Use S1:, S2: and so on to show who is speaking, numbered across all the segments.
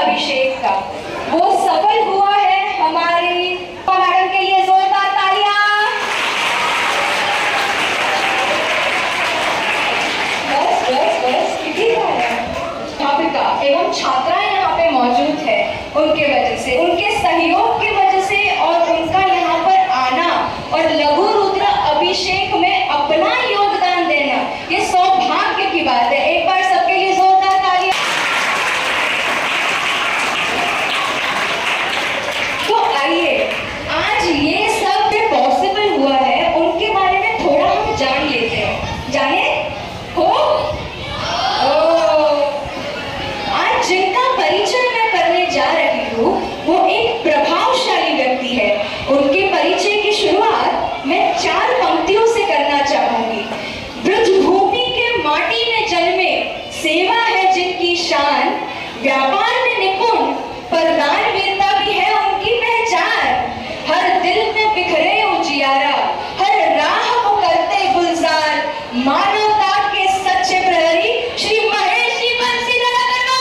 S1: अभिषेक का वो सफल हुआ है। हमारी मैडम के लिए जोरदार तालियां। बस अध्यापिका एवं छात्राएं यहाँ पे मौजूद है, उनके वजह से, उनके सहयोग की वजह से और उनका यहाँ पर आना और लघु रुद्र अभिषेक में अपना योगदान देना, ये सौभाग्य की बात है। एक बार सबके लिए जोरदार तालियां। तो आइए आज ये सब पॉसिबल हुआ है, उनके बारे में थोड़ा हम जान लेते हैं। जाने हो आज जिनका परिचय मैं करने जा रही हूँ वो एक प्रभावशाली व्यक्ति है। उनके परिचय की शुरुआत मैं 4 पंक्तियों से करना चाहूंगी। ब्रजभूमि के माटी में जन्मे, सेवा है जिनकी शान, व्यापार में निपुण, पर दानवीरता भी है उनकी पहचान। हर दिल में बिखरे उजियारा, हर राह को करते गुलजार, मानवता के सच्चे प्रहरी श्री महेश जी बंसीधर अग्रवाल।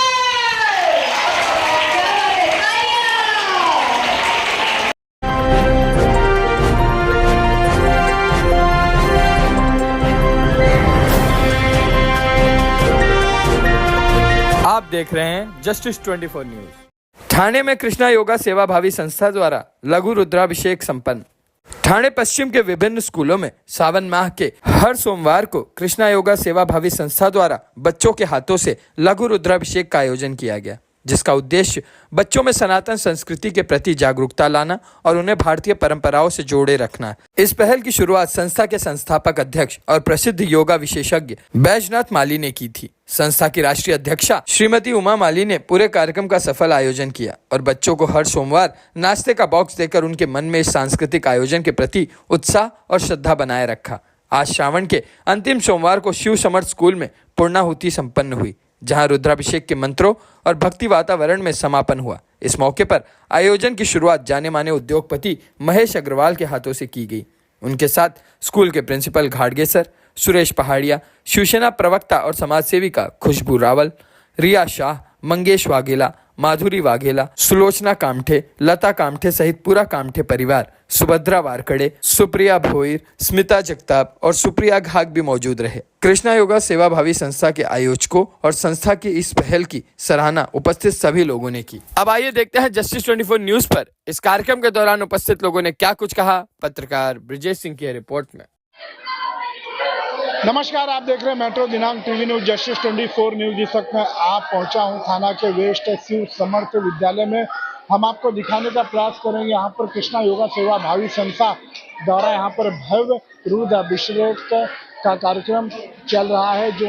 S2: आप देख रहे हैं जस्टिस 24 न्यूज। ठाणे में कृष्णा योगा सेवा भावी संस्था द्वारा लघु रुद्राभिषेक संपन्न। ठाणे पश्चिम के विभिन्न स्कूलों में सावन माह के हर सोमवार को कृष्णा योगा सेवा भावी संस्था द्वारा बच्चों के हाथों से लघु रुद्राभिषेक का आयोजन किया गया, जिसका उद्देश्य बच्चों में सनातन संस्कृति के प्रति जागरूकता लाना और उन्हें भारतीय परंपराओं से जोड़े रखना है। इस पहल की शुरुआत संस्था के संस्थापक अध्यक्ष और प्रसिद्ध योगा विशेषज्ञ बैजनाथ माली ने की थी। संस्था की राष्ट्रीय अध्यक्षा श्रीमती उमा माली ने पूरे कार्यक्रम का सफल आयोजन किया और बच्चों को हर सोमवार नाश्ते का बॉक्स देकर उनके मन में इस सांस्कृतिक आयोजन के प्रति उत्साह और श्रद्धा बनाए रखा। आज श्रावण के अंतिम सोमवार को शिव समर्थ स्कूल में पूर्णाहुति संपन्न हुई, जहां रुद्राभिषेक के मंत्रों और भक्ति वातावरण में समापन हुआ। इस मौके पर आयोजन की शुरुआत जाने माने उद्योगपति महेश अग्रवाल के हाथों से की गई। उनके साथ स्कूल के प्रिंसिपल घाटगे सर, सुरेश पहाड़िया, शिवसेना प्रवक्ता और समाज सेविका खुशबू रावल, रिया शाह, मंगेश वाघेला, माधुरी वाघेला, सुलोचना कामठे, लता कामठे सहित पूरा कामठे परिवार, सुभद्रा वारकड़े, सुप्रिया भोईर, स्मिता जगताप और सुप्रिया घाग भी मौजूद रहे। कृष्णा योगा सेवा भावी संस्था के आयोजकों और संस्था की इस पहल की सराहना उपस्थित सभी लोगों ने की। अब आइए देखते हैं जस्टिस 24 न्यूज पर इस कार्यक्रम के दौरान उपस्थित लोगों ने क्या कुछ कहा। पत्रकार ब्रिजेश सिंह की रिपोर्ट में।
S3: नमस्कार, आप देख रहे हैं मेट्रो दिनांक टीवी न्यूज जस्टिस 24 न्यूज। इस वक्त मैं आप पहुंचा हूं थाना के वेस्ट शिव समर्थ विद्यालय में। हम आपको दिखाने का प्रयास करेंगे यहाँ पर कृष्णा योगा सेवा भावी संस्था द्वारा यहाँ पर भव्य रुद्र अभिषेक का कार्यक्रम चल रहा है, जो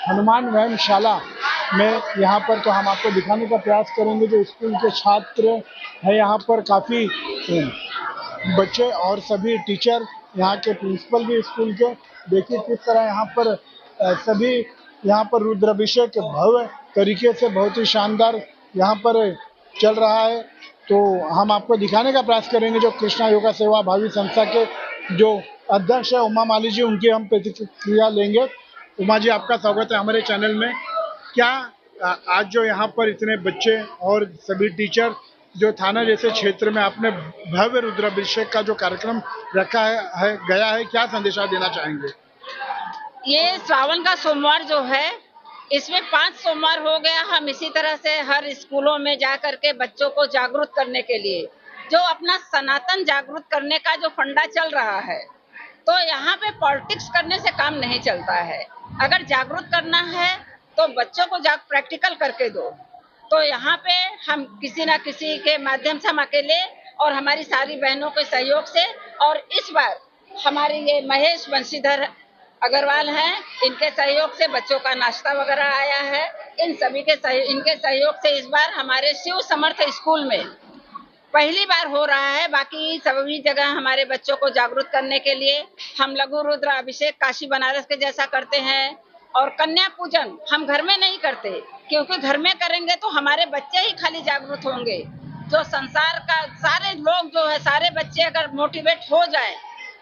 S3: हनुमान व्यायामशाला में यहाँ पर। तो हम आपको दिखाने का प्रयास करेंगे। जो स्कूल के छात्र हैं यहाँ पर, काफ़ी बच्चे और सभी टीचर, यहाँ के प्रिंसिपल भी स्कूल के, देखिए किस तरह यहाँ पर सभी यहाँ पर रुद्राभिषेक भव्य तरीके से बहुत ही शानदार यहाँ पर चल रहा है। तो हम आपको दिखाने का प्रयास करेंगे। जो कृष्णा योगा सेवा भावी संस्था के जो अध्यक्ष है उमा माली जी, उनकी हम प्रतिक्रिया लेंगे। उमा जी, आपका स्वागत है हमारे चैनल में। क्या आज जो यहाँ पर इतने बच्चे और सभी टीचर जो थाना जैसे क्षेत्र में आपने भव्य रुद्राभिषेक का जो कार्यक्रम रखा है गया है, क्या संदेशा देना चाहेंगे?
S4: ये श्रावण का सोमवार जो है, इसमें 5 सोमवार हो गया। हम इसी तरह से हर स्कूलों में जा करके बच्चों को जागरूक करने के लिए, जो अपना सनातन जागरूक करने का जो फंडा चल रहा है, तो यहाँ पे पॉलिटिक्स करने से काम नहीं चलता है। अगर जागरूक करना है तो बच्चों को प्रैक्टिकल करके दो। तो यहाँ पे हम किसी ना किसी के माध्यम से, हम अकेले और हमारी सारी बहनों के सहयोग से, और इस बार हमारे ये महेश बंसीधर अग्रवाल हैं, इनके सहयोग से बच्चों का नाश्ता वगैरह आया है। इन सभी के इनके सहयोग से इस बार हमारे शिव समर्थ स्कूल में पहली बार हो रहा है। बाकी सभी जगह हमारे बच्चों को जागरूक करने के लिए हम लघु रुद्र अभिषेक काशी बनारस के जैसा करते हैं, और कन्या पूजन हम घर में नहीं करते, क्योंकि घर में करेंगे तो हमारे बच्चे ही खाली जागरूक होंगे। जो संसार का सारे लोग जो है, सारे बच्चे अगर मोटिवेट हो जाए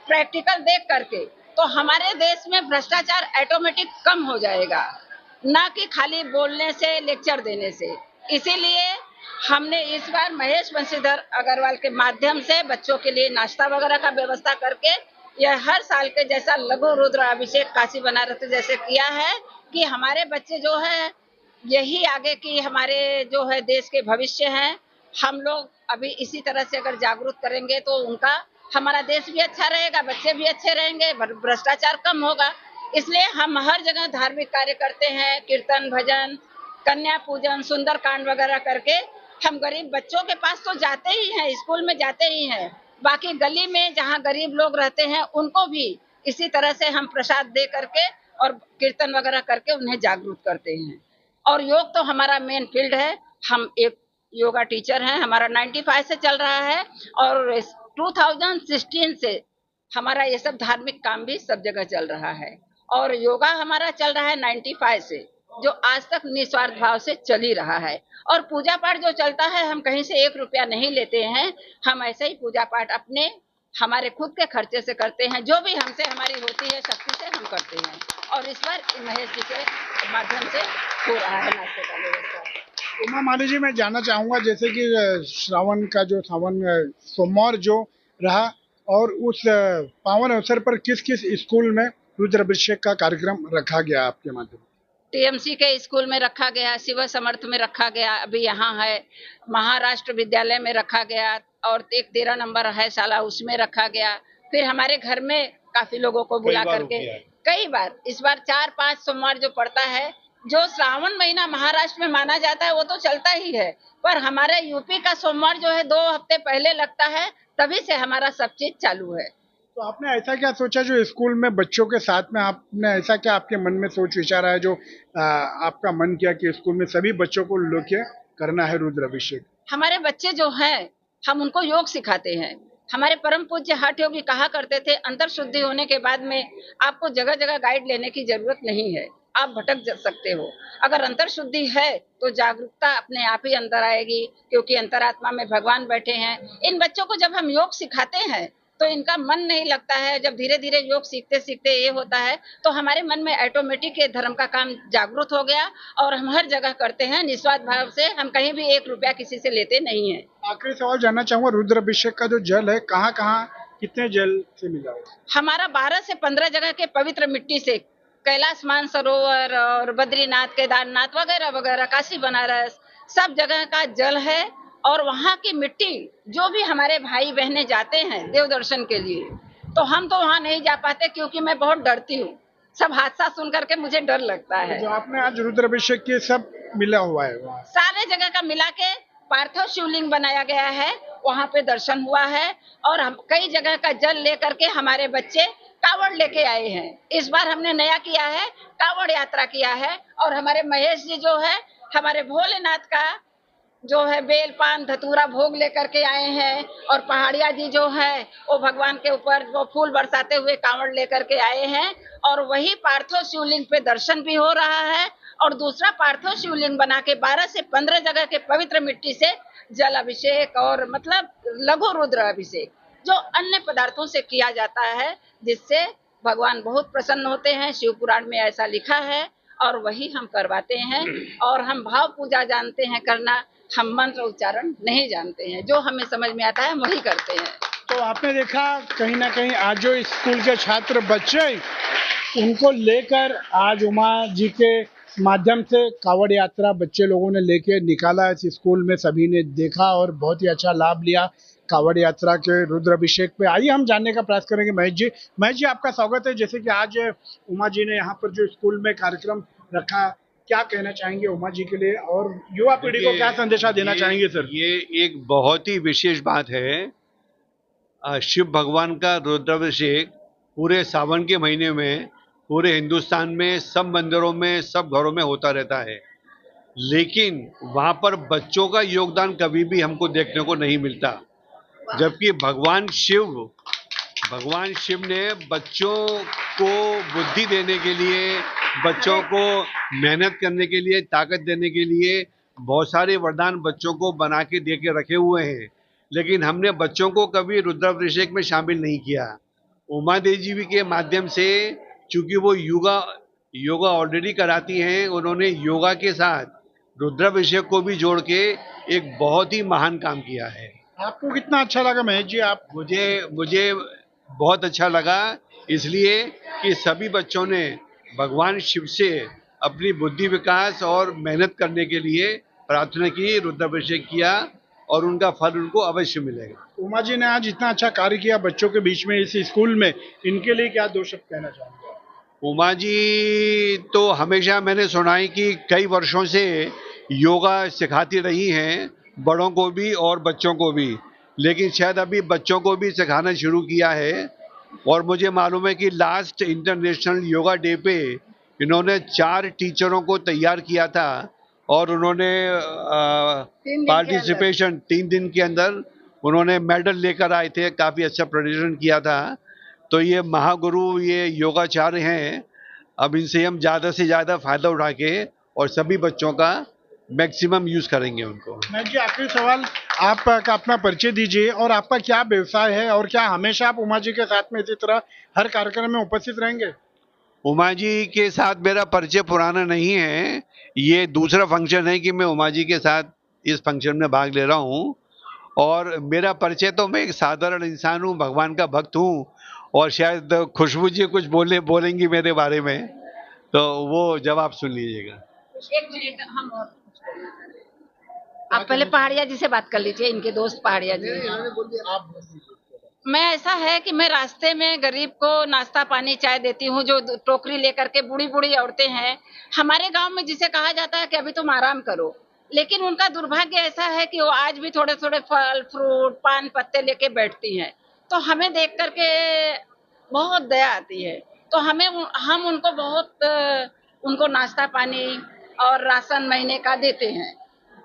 S4: प्रैक्टिकल देख करके, तो हमारे देश में भ्रष्टाचार ऑटोमेटिक कम हो जाएगा, ना कि खाली बोलने से, लेक्चर देने से। इसीलिए हमने इस बार महेश बंशीधर अग्रवाल के माध्यम से बच्चों के लिए नाश्ता वगैरह का व्यवस्था करके यह हर साल के जैसा लघु रुद्र अभिषेक काशी बनारस जैसे किया है कि हमारे बच्चे जो है यही आगे की हमारे जो है देश के भविष्य हैं। हम लोग अभी इसी तरह से अगर जागरूक करेंगे तो उनका हमारा देश भी अच्छा रहेगा, बच्चे भी अच्छे रहेंगे, भ्रष्टाचार कम होगा। इसलिए हम हर जगह धार्मिक कार्य करते हैं, कीर्तन भजन कन्या पूजन सुंदरकांड वगैरह करके हम गरीब बच्चों के पास तो जाते ही हैं, स्कूल में जाते ही हैं, बाकी गली में जहाँ गरीब लोग रहते हैं उनको भी इसी तरह से हम प्रसाद दे करके और कीर्तन वगैरह करके उन्हें जागरूक करते हैं। और योग तो हमारा मेन फील्ड है। हम एक योगा टीचर हैं, हमारा 95 से चल रहा है और 2016 से हमारा ये सब धार्मिक काम भी सब जगह चल रहा है और योगा हमारा चल रहा है 95 से, जो आज तक निस्वार्थ भाव से चल ही रहा है। और पूजा पाठ जो चलता है हम कहीं से 1 रुपया नहीं लेते हैं, हम ऐसे ही पूजा पाठ अपने हमारे खुद के खर्चे से करते हैं, जो भी हमसे हमारी होती है शक्ति से हम करते हैं। और इस बार महेश जी के माध्यम से हो रहा है नाश्ते का व्यवस्था।
S3: उमा माली जी, मैं जानना चाहूँगा जैसे कि श्रावण सोमवार जो रहा और उस पावन अवसर पर किस किस स्कूल में रुद्राभिषेक का कार्यक्रम रखा गया आपके माध्यम से?
S4: टीएमसी के स्कूल में रखा गया, शिव समर्थ में रखा गया, अभी यहाँ है महाराष्ट्र विद्यालय में रखा गया और एक 13 नंबर है शाला उसमें रखा गया। फिर हमारे घर में काफी लोगों को बुला करके कई बार, इस बार 4-5 सोमवार जो पड़ता है, जो श्रावण महीना महाराष्ट्र में माना जाता है वो तो चलता ही है, पर हमारे यूपी का सोमवार जो है 2 हफ्ते पहले लगता है, तभी से हमारा सब चीज चालू है।
S3: तो आपने ऐसा क्या सोचा जो स्कूल में बच्चों के साथ में आपने ऐसा क्या आपके मन में सोच विचार आया जो आपका मन किया कि स्कूल में सभी बच्चों को लेके करना है रुद्राभिषेक?
S4: हमारे बच्चे जो हैं हम उनको योग सिखाते हैं। हमारे परम पूज्य हठ योगी कहा करते थे अंतर शुद्धि होने के बाद में आपको जगह जगह गाइड लेने की जरूरत नहीं है, आप भटक सकते हो। अगर अंतर शुद्धि है तो जागरूकता अपने आप ही अंदर आएगी, क्योंकि अंतरात्मा में भगवान बैठे हैं। इन बच्चों को जब हम योग सिखाते हैं तो इनका मन नहीं लगता है। जब धीरे धीरे योग सीखते सीखते ये होता है तो हमारे मन में ऑटोमेटिक धर्म का काम जागरूक हो गया और हम हर जगह करते हैं निस्वार्थ भाव से। हम कहीं भी 1 रुपया किसी से लेते नहीं है।
S3: आखिरी सवाल जानना चाहूंगा, रुद्राभिषेक का जो जल है कहाँ कहाँ कितने जल से मिला है?
S4: हमारा 12 से 15 जगह के पवित्र मिट्टी से, कैलाश मानसरोवर और बद्रीनाथ केदारनाथ वगैरह वगैरह, काशी बनारस सब जगह का जल है। और वहाँ की मिट्टी जो भी हमारे भाई बहनें जाते हैं देव दर्शन के लिए, तो हम तो वहाँ नहीं जा पाते क्योंकि मैं बहुत डरती हूँ। सब हादसा सुन करके मुझे डर लगता है।
S3: जो आपने आज रुद्राभिषेक के सब मिला हुआ है वहाँ?
S4: सारे जगह का मिला के पार्थिव शिवलिंग बनाया गया है, वहाँ पे दर्शन हुआ है और हम कई जगह का जल लेकर के हमारे बच्चे कावड़ लेके आए हैं। इस बार हमने नया किया है, कावड़ यात्रा किया है और हमारे महेश जी जो है हमारे भोलेनाथ का जो है बेल पान धतूरा भोग लेकर के आए हैं और पहाड़िया जी जो है वो भगवान के ऊपर वो फूल बरसाते हुए कांवड़ लेकर के आए हैं और वही पार्थिव शिवलिंग पे दर्शन भी हो रहा है और दूसरा पार्थिव शिवलिंग बना के 12 से 15 जगह के पवित्र मिट्टी से जल अभिषेक और मतलब लघु रुद्र अभिषेक जो अन्य पदार्थों से किया जाता है, जिससे भगवान बहुत प्रसन्न होते हैं। शिव पुराण में ऐसा लिखा है और वही हम करवाते हैं। और हम भाव पूजा जानते हैं करना, हम मंत्र उच्चारण नहीं जानते हैं, जो हमें समझ में आता है वही करते हैं।
S3: तो आपने देखा कहीं ना कहीं आज जो स्कूल के छात्र बच्चे उनको लेकर आज उमा जी के माध्यम से कावड़ यात्रा बच्चे लोगों ने लेके निकाला इस स्कूल में, सभी ने देखा और बहुत ही अच्छा लाभ लिया कावड़ यात्रा के रुद्राभिषेक पे। आइए हम जानने का प्रयास करेंगे महेश जी आपका स्वागत है। जैसे कि आज उमा जी ने यहाँ पर जो स्कूल में कार्यक्रम रखा, क्या कहना चाहेंगे उमा जी के लिए और युवा पीढ़ी को क्या संदेशा देना चाहेंगे सर?
S5: ये एक बहुत ही विशेष बात है। शिव भगवान का रुद्राभिषेक पूरे सावन के महीने में पूरे हिंदुस्तान में सब मंदिरों में सब घरों में होता रहता है, लेकिन वहाँ पर बच्चों का योगदान कभी भी हमको देखने को नहीं मिलता। जबकि भगवान शिव ने बच्चों को बुद्धि देने के लिए, बच्चों को मेहनत करने के लिए, ताकत देने के लिए बहुत सारे वरदान बच्चों को बना के दे के रखे हुए हैं, लेकिन हमने बच्चों को कभी रुद्राभिषेक में शामिल नहीं किया। उमा देवी जी के माध्यम से, चूंकि वो योगा ऑलरेडी कराती हैं, उन्होंने योगा के साथ रुद्राभिषेक को भी जोड़ के एक बहुत ही महान काम किया है।
S3: आपको कितना अच्छा लगा महेश जी? आप
S5: मुझे मुझे बहुत अच्छा लगा, इसलिए कि सभी बच्चों ने भगवान शिव से अपनी बुद्धि विकास और मेहनत करने के लिए प्रार्थना की, रुद्राभिषेक किया और उनका फल उनको अवश्य मिलेगा।
S3: उमा जी ने आज इतना अच्छा कार्य किया बच्चों के बीच में इस स्कूल में, इनके लिए क्या दो शब्द कहना चाहेंगे?
S5: उमा जी तो हमेशा मैंने सुना है कि कई वर्षों से योगा सिखाती रही हैं, बड़ों को भी और बच्चों को भी, लेकिन शायद अभी बच्चों को भी सिखाना शुरू किया है। और मुझे मालूम है कि लास्ट इंटरनेशनल योगा डे पे इन्होंने 4 टीचरों को तैयार किया था और उन्होंने पार्टिसिपेशन 3 दिन के अंदर उन्होंने मेडल लेकर आए थे, काफ़ी अच्छा प्रदर्शन किया था। तो ये महागुरु, ये योगाचार्य हैं, अब इनसे हम ज़्यादा से ज़्यादा फायदा उठा के और सभी बच्चों का मैक्सिमम यूज़ करेंगे उनको।
S3: महेश जी, आखिरी सवाल, आपका अपना परिचय दीजिए और आपका क्या व्यवसाय है और क्या हमेशा आप उमा जी के साथ में इसी तरह हर कार्यक्रम में उपस्थित रहेंगे?
S5: उमा जी के साथ मेरा परिचय पुराना नहीं है, ये दूसरा फंक्शन है कि मैं उमा जी के साथ इस फंक्शन में भाग ले रहा हूँ। और मेरा परिचय तो मैं एक साधारण इंसान हूँ, भगवान का भक्त हूँ, और शायद खुशबू जी कुछ बोलेंगी मेरे बारे में, तो वो जवाब सुन लीजिएगा।
S4: एक मिनट, हम और आप पहले पहाड़िया जी से बात कर लीजिए, इनके दोस्त पहाड़िया जी। मैं ऐसा है कि मैं रास्ते में गरीब को नाश्ता पानी चाय देती हूँ, जो टोकरी लेकर के बूढ़ी बूढ़ी औरतें हैं हमारे गांव में, जिसे कहा जाता है कि अभी तुम आराम करो, लेकिन उनका दुर्भाग्य ऐसा है कि वो आज भी थोड़े थोड़े फल फ्रूट पान पत्ते लेके बैठती हैं। तो हमें देख करके बहुत दया आती है, तो हम उनको बहुत उनको नाश्ता पानी और राशन महीने का देते हैं।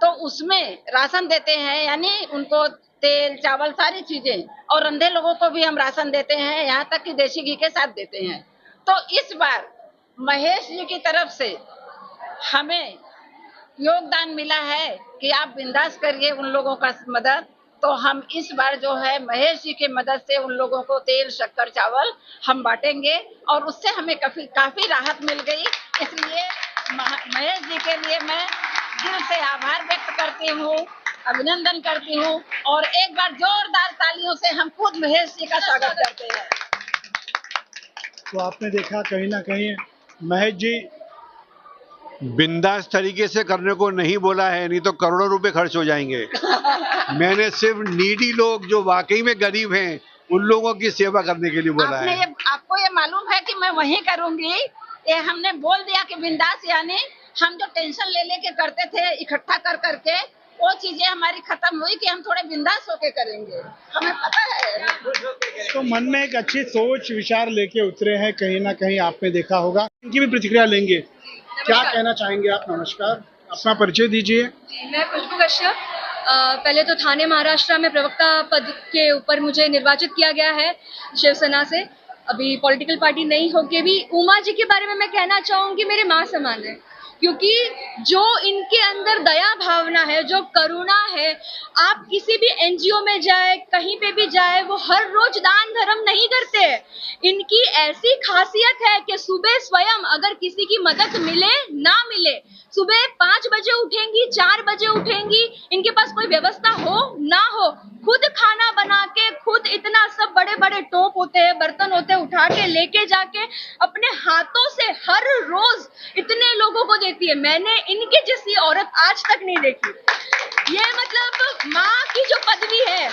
S4: तो उसमें राशन देते हैं, यानी उनको तेल चावल सारी चीजें, और अंधे लोगों को भी हम राशन देते हैं, यहाँ तक कि देसी घी के साथ देते हैं। तो इस बार महेश जी की तरफ से हमें योगदान मिला है कि आप बिंदास करिए उन लोगों का मदद। तो हम इस बार जो है महेश जी की मदद से उन लोगों को तेल शक्कर चावल हम बांटेंगे, और उससे हमें काफी राहत मिल गई। इसलिए महेश जी के लिए मैं दिल से आभार व्यक्त करती हूँ, अभिनंदन करती हूँ, और एक बार जोरदार तालियों से हम खुद महेश जी का स्वागत करते हैं।
S3: तो आपने देखा कहीं ना कहीं महेश जी
S5: बिंदास तरीके से करने को नहीं बोला है, नहीं तो करोड़ों रुपए खर्च हो जाएंगे। मैंने सिर्फ नीडी लोग जो वाकई में गरीब हैं उन लोगों की सेवा करने के लिए बोला है।
S4: आपको ये मालूम है कि मैं वही करूंगी, ये हमने बोल दिया कि बिंदास, यानी हम जो टेंशन ले लेके करते थे इकट्ठा कर करके, वो चीजें हमारी खत्म हुई कि हम थोड़े बिंदास होके करेंगे, हमें पता है।
S3: तो मन में एक अच्छी सोच विचार लेके उतरे हैं, कहीं ना कहीं आपने देखा होगा। इनकी भी प्रतिक्रिया लेंगे। क्या कहना चाहेंगे आप? नमस्कार, अपना परिचय दीजिए।
S6: मैं खुशबू कश्यप, पहले तो थाने महाराष्ट्र में प्रवक्ता पद के ऊपर मुझे निर्वाचित किया गया है शिवसेना से। अभी पॉलिटिकल पार्टी नहीं होके भी उमा जी के बारे में मैं कहना चाहूँगी मेरे माँ समान है, क्योंकि जो इनके अंदर दया भावना है, जो करुणा है, आप किसी भी एनजीओ में जाए, कहीं पे भी जाए, वो हर रोज दान धर्म नहीं करते। इनकी ऐसी खासियत है कि सुबह स्वयं अगर किसी की मदद मिले ना मिले, सुबह 5 बजे उठेंगी, 4 बजे उठेंगी, इनके पास कोई व्यवस्था हो ना हो, खुद खाना बना के, खुद इतना सब बड़े बड़े टोप होते हैं, बर्तन होते हैं, उठा के लेके जाके अपने हाथों से हर रोज इतने लोगों को देती है। मैंने इनकी जैसी औरत आज तक नहीं देखी। ये मतलब माँ की जो पदवी है,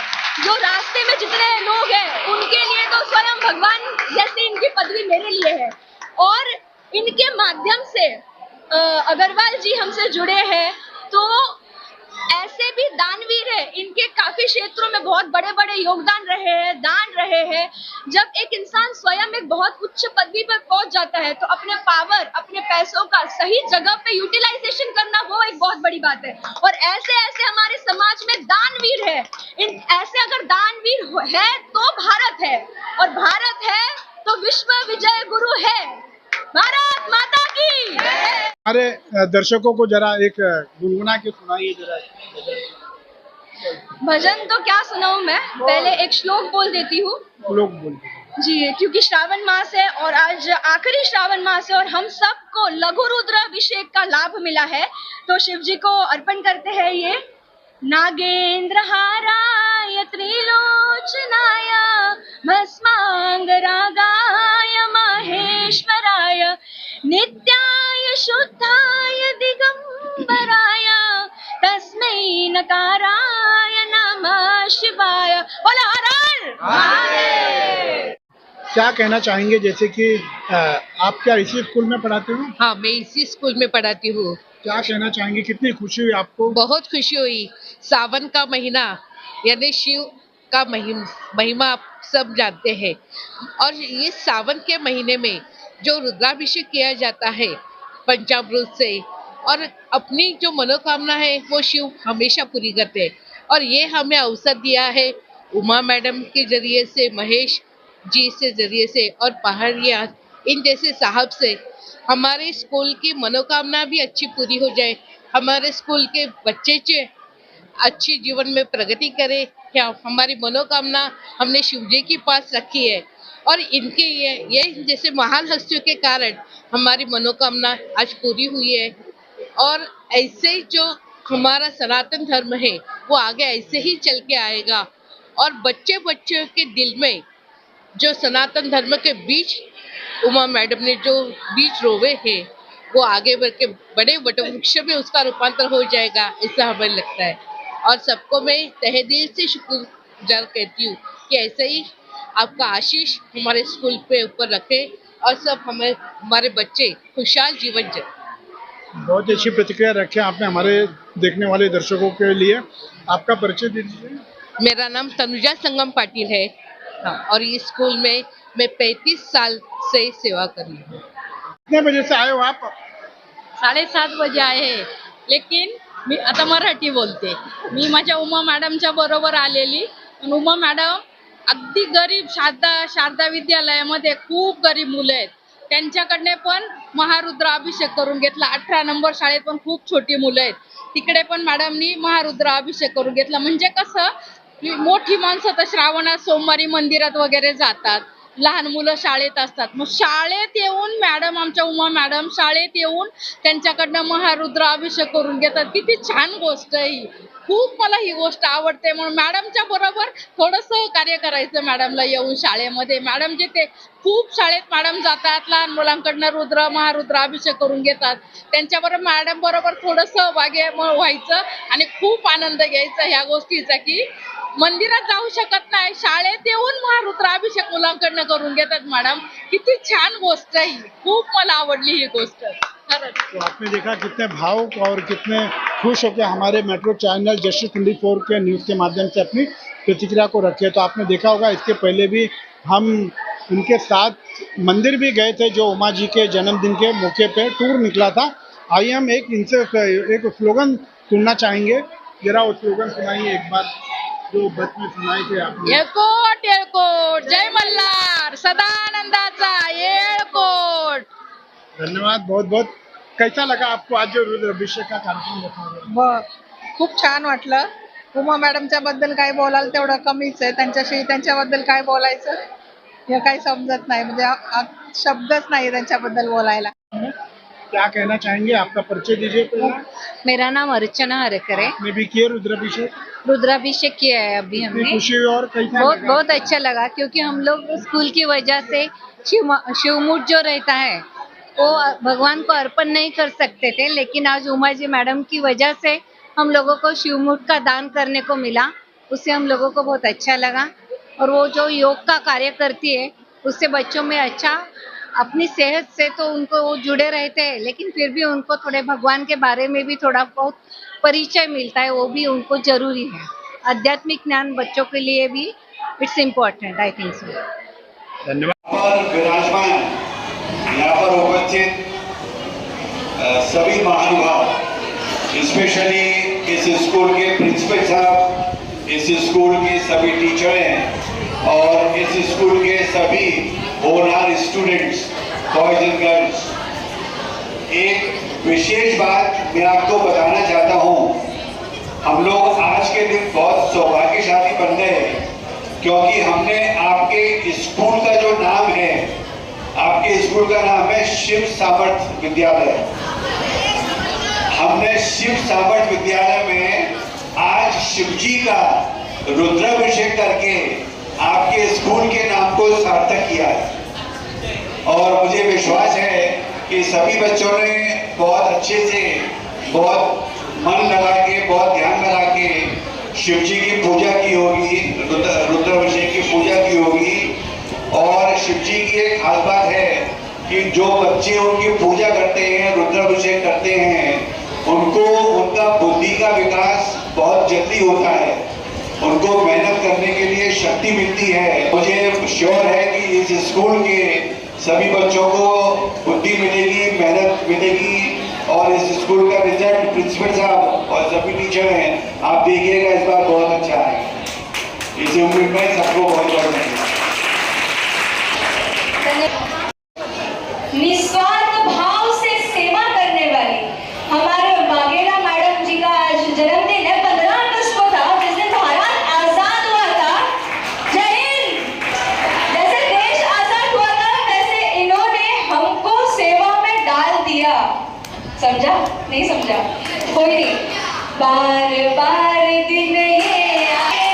S6: जो रास्ते में जितने लोग हैं उनके लिए तो स्वयं भगवान जैसी इनकी पदवी मेरे लिए है। और इनके माध्यम से अग्रवाल जी हमसे जुड़े हैं, तो ऐसे भी दानवीर है, इनके काफी क्षेत्रों में बहुत बड़े बड़े योगदान रहे हैं, दान रहे हैं। जब एक इंसान स्वयं एक बहुत उच्च पदवी पर पहुंच जाता है तो अपने पावर, अपने पैसों का सही जगह पे यूटिलाइजेशन करना वो एक बहुत बड़ी बात है। और ऐसे ऐसे हमारे समाज में दानवीर है, इन ऐसे अगर दानवीर है तो भारत है, और भारत है तो विश्व विजय गुरु है। भारत माता की।
S3: हमारे दर्शकों को जरा एक गुनगुना के सुनाइए जरा।
S6: भजन तो क्या सुनाऊं मैं, पहले एक श्लोक बोल देती हूँ।
S3: लोग बोलते हैं।
S6: जी, क्योंकि श्रावण मास है और आज आखिरी श्रावण मास है और हम सबको लघु रुद्राभिषेक का लाभ मिला है, तो शिव जी को अर्पण करते हैं ये नागेंद्र हाराय त्रिलोचनाय भस्मांगरागाय महेश्वराय नित्याय शुद्धाय दिगंबराय तस्मै नकाराय नमः शिवाय। बोलो हर हर महादेव।
S3: क्या कहना चाहेंगे, जैसे कि आप क्या इसी स्कूल में पढ़ाते हो?
S7: हाँ, मैं इसी स्कूल में पढ़ाती हूँ।
S3: क्या कहना चाहेंगे, कितनी खुशी हुई आपको?
S7: बहुत खुशी हुई। सावन का महीना यानी शिव का महिमा आप सब जानते हैं, और ये सावन के महीने में जो रुद्राभिषेक किया जाता है पंचामृत से, और अपनी जो मनोकामना है वो शिव हमेशा पूरी करते हैं। और ये हमें अवसर दिया है उमा मैडम के जरिए से, महेश जी से जरिए से, और पहाड़िया इन जैसे साहब से हमारे स्कूल की मनोकामना भी अच्छी पूरी हो जाए, हमारे स्कूल के बच्चे अच्छी जीवन में प्रगति करे। क्या हमारी मनोकामना हमने शिव जी के पास रखी है, और इनके ये जैसे महान हस्तियों के कारण हमारी मनोकामना आज पूरी हुई है। और ऐसे जो हमारा सनातन धर्म है वो आगे ऐसे ही चल के आएगा, और बच्चे के दिल में जो सनातन धर्म के बीच उमा मैडम ने जो बीज रोवे हैं वो आगे बढ़ के बड़े वटवृक्ष में उसका रूपांतर हो जाएगा, ऐसा हमें लगता है। और सबको मैं तहे दिल से शुक्रगुजार कहती हूँ कि ऐसे ही आपका आशीष हमारे स्कूल पे ऊपर रखे, और सब हमारे बच्चे खुशहाल जीवन जिए।
S3: बहुत अच्छी प्रतिक्रिया रखे आपने हमारे देखने वाले दर्शकों के लिए। आपका परिचय दीजिए।
S7: मेरा नाम तनुजा संगम पाटिल है। हाँ, और इस स्कूल में मैं 35 साल से सेवा कर रही हूँ।
S3: कितने बजे से आए हो आप?
S8: 7:30 वाजे आहे, लेकिन मी आता मराठी बोलते। मी माझ्या उमा मॅडमच्या बरोबर आलेली, पण उमा मॅडम अगदी गरीब शारदा विद्यालयामध्ये खूप गरीब मुलं आहेत, त्यांच्याकडने पण महारुद्राभिषेक करून घेतला। 18 नंबर शाळेत पण खूप छोटी मुलं आहेत, तिकडे पण मॅडमनी महारुद्राभिषेक करून घेतला। म्हणजे कसं, मोठी माणसं तर श्रावणात सोमवारी मंदिरात वगैरे जातात, लहान मुलं शाळेत असतात, मग शाळेत येऊन मॅडम, आमच्या उमा मॅडम शाळेत येऊन त्यांच्याकडनं महारुद्राभिषेक करून घेतात। किती छान गोष्ट आहे ही, खूप मला ही गोष्ट आवडते। म्हणून मॅडमच्या बरोबर थोडंसं कार्य करायचं मॅडमला येऊन शाळेमध्ये। मॅडम जे ते खूप शाळेत मॅडम जातात, लहान मुलांकडनं महारुद्राभिषेक करून घेतात, त्यांच्याबरोबर मॅडम बरोबर थोडं सहभागी व्हायचं आणि खूप आनंद घ्यायचा ह्या गोष्टीचा, की मंदिरात जाऊ शकत नाही, शाळेत येऊन महारुद्राभिषेक मुलांकडनं करून घेतात मॅडम। किती छान गोष्ट आहे, खूप मला आवडली ही गोष्ट खरंच।
S3: तो आपने देखा कितने भावुक और कितने खुश होकर हमारे मेट्रो चैनल जस्टिस 24 के न्यूज़ के माध्यम से अपनी प्रतिक्रिया को रखे। तो आपने देखा होगा इसके पहले भी हम उनके साथ मंदिर भी गए थे, जो उमा जी के जन्मदिन के मौके पे टूर निकला था। आइए हम इनसे एक स्लोगन सुनना चाहेंगे, जरा वो स्लोगन सुनाइए एक बार जो बच में सुनाई थे आपने।
S8: येळकोट येळकोट, जय मल्हार, सदानंदाचा येळकोट।
S3: धन्यवाद बहुत बहुत। कैसा लगा आपको आज जो रुद्राभिषेक का कार्यक्रम रखा गया?
S9: खूप छान वाटलं। उमा मॅडमच्या बद्दल काय बोलाल तेवढं कमीच आहे, त्यांच्याबद्दल काय बोलायचं हे काही समजत नाही, म्हणजे शब्दच नाही त्यांच्याबद्दल बोलायला।
S3: क्या कहना चाहेंगे, आपका परिचय दीजिए पहले।
S10: मेरा नाम अर्चना हरेकर है।
S3: आपने भी किया रुद्राभिषेक?
S10: रुद्राभिषेक किया है अभी
S3: कितनी
S10: हमने।
S3: खुशी हुई और कैसा
S10: बहुत
S3: लगा?
S10: बहुत अच्छा लगा, क्योंकि हम लोग स्कूल की वजह से शिवमूर्त जो रहता है वो भगवान को अर्पण नहीं कर सकते थे, लेकिन आज उमा जी मैडम की वजह से हम लोगों को शिवमूर्त का दान करने को मिला, उससे हम लोगों को बहुत अच्छा लगा। और वो जो योग का कार्य करती है उससे बच्चों में अच्छा, अपनी सेहत से तो उनको वो जुड़े रहते हैं, लेकिन फिर भी उनको थोड़े भगवान के बारे में भी थोड़ा बहुत परिचय मिलता है, वो भी उनको जरूरी है। आध्यात्मिक ज्ञान बच्चों के लिए भी it's important, I think so.
S3: धन्यवाद।
S11: विराजमान यहाँ पर उपस्थित सभी महानुभाव, स्पेशली इस स्कूल के प्रिंसिपल साहब, इस स्कूल के सभी टीचरें और इस स्कूल के सभी होनहार स्टूडेंट्स, बॉयज एंड गर्ल्स, एक विशेष बात मैं आपको बताना चाहता हूँ। हम लोग आज के दिन बहुत सौभाग्यशाली बन गए क्योंकि हमने आपके स्कूल का जो नाम है, आपके स्कूल का नाम है शिव सामर्थ विद्यालय। हमने शिव सामर्थ विद्यालय में आज शिवजी का रुद्राभिषेक करके आपके स्कूल के नाम को सार्थक किया है। और मुझे विश्वास है कि सभी बच्चों ने बहुत अच्छे से, बहुत मन लगा के, बहुत ध्यान लगा के शिवजी की पूजा की होगी, रुद्राभिषेक की पूजा की होगी। और शिवजी की एक खास बात है कि जो बच्चे उनकी पूजा करते हैं, रुद्राभिषेक करते हैं, उनको उनका बुद्धि का विकास बहुत जल्दी होता है, उनको मेहनत करने के लिए शक्ति मिलती है। मुझे श्योर है कि इस स्कूल के सभी बच्चों को बुद्धि मिलेगी, मेहनत मिलेगी और इस स्कूल का रिजल्ट प्रिंसिपल साहब और सभी टीचर हैं, आप देखिएगा इस बार बहुत अच्छा है। इस उम्मीद में सबको बहुत बहुत धन्यवाद।
S1: निस्वार्थ भाव से सेवा करने वाली हमारे बाघेला मैडम जी का आज जन्मदिन है। 15 अगस्त को था, जिस दिन भारत आजाद हुआ था। जय हिंद। जैसे देश आजाद हुआ था, वैसे इन्होंने हमको सेवा में डाल दिया। समझा? नहीं समझा? कोई नहीं। बार बार दिन ये आए,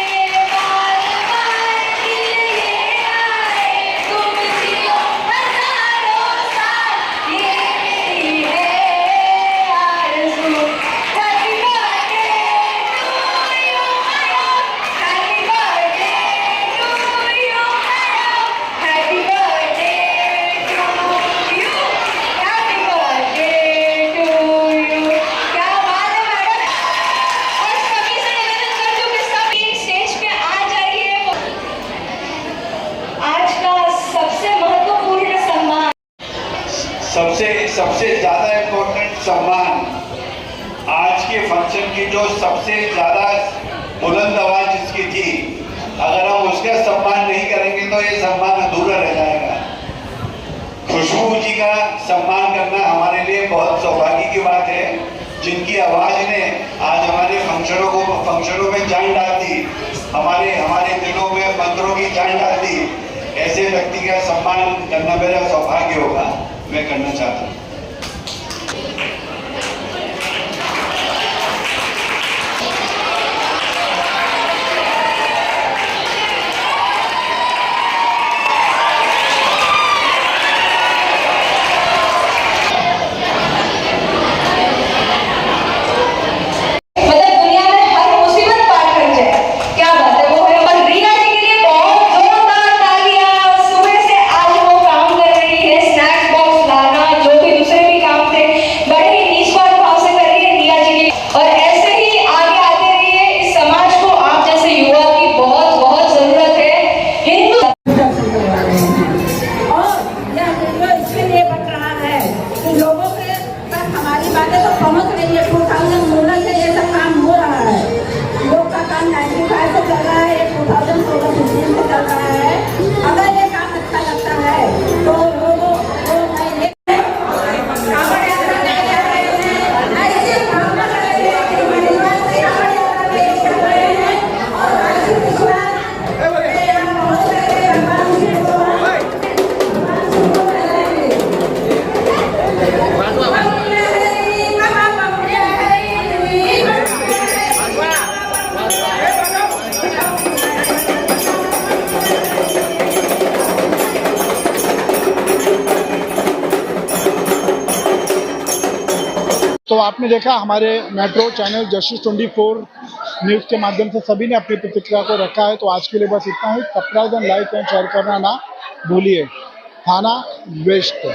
S1: बार बार दिन ये आए, तुम जियो हजारों साल, ये मेरी है आरज़ू। Happy birthday to you, madam. Happy birthday to you, madam. Happy birthday to you. Happy birthday to you. क्या बात है मैडम। और सभी से निवेदन करती हूँ कि सभी स्टेज पे आ जाइए। आज का सबसे महत्वपूर्ण सम्मान,
S11: सबसे ज्यादा इम्पोर्टेंट सम्मान, आज के फंक्शन की जो सबसे ज्यादा बुलंद आवाज जिसकी थी, अगर हम उसका सम्मान नहीं करेंगे तो ये सम्मान अधूरा रह जाएगा। खुशबू जी का सम्मान करना हमारे लिए बहुत सौभाग्य की बात है, जिनकी आवाज ने आज हमारे फंक्शनों में जान डाल दी, हमारे दिलों में मंत्रों की जान डाल दी। ऐसे व्यक्ति का सम्मान करना मेरा सौभाग्य होगा, मैं करना चाहता हूँ।
S1: मतलब दुनिया में हर मुसीबत पार कर जाए, क्या बात है। वो है और रीना जी के लिए बहुत जोरदार तालियां। सुबह से आज वो काम कर रही है, स्नैक्स बॉक्स लाना, जो भी दूसरे भी काम थे, बड़े ही निस्वार्थ भाव से कर रही है रीना जी की। और ऐसे ही आगे आते रहिए। इस समाज को आप जैसे युवा की बहुत बहुत जरूरत है। हिंदू
S12: और यह वीडियो इसके लिए बन रहा है कि लोगों के तक हमारी बातें तो पहुंच रही है। 2016 से ये सब काम हो रहा है। लोग का काम 95 से चल रहा है, 2016-15 से चल रहा है। अगर ये काम अच्छा लगता है तो लोगों को
S3: तो आपने देखा हमारे मेट्रो चैनल जस्टिस 24 न्यूज़ के माध्यम से सभी ने अपनी प्रतिक्रिया को रखा है। तो आज के लिए बस इतना ही। Subscribe and like and share करना ना भूलिए। थाना वेस्ट।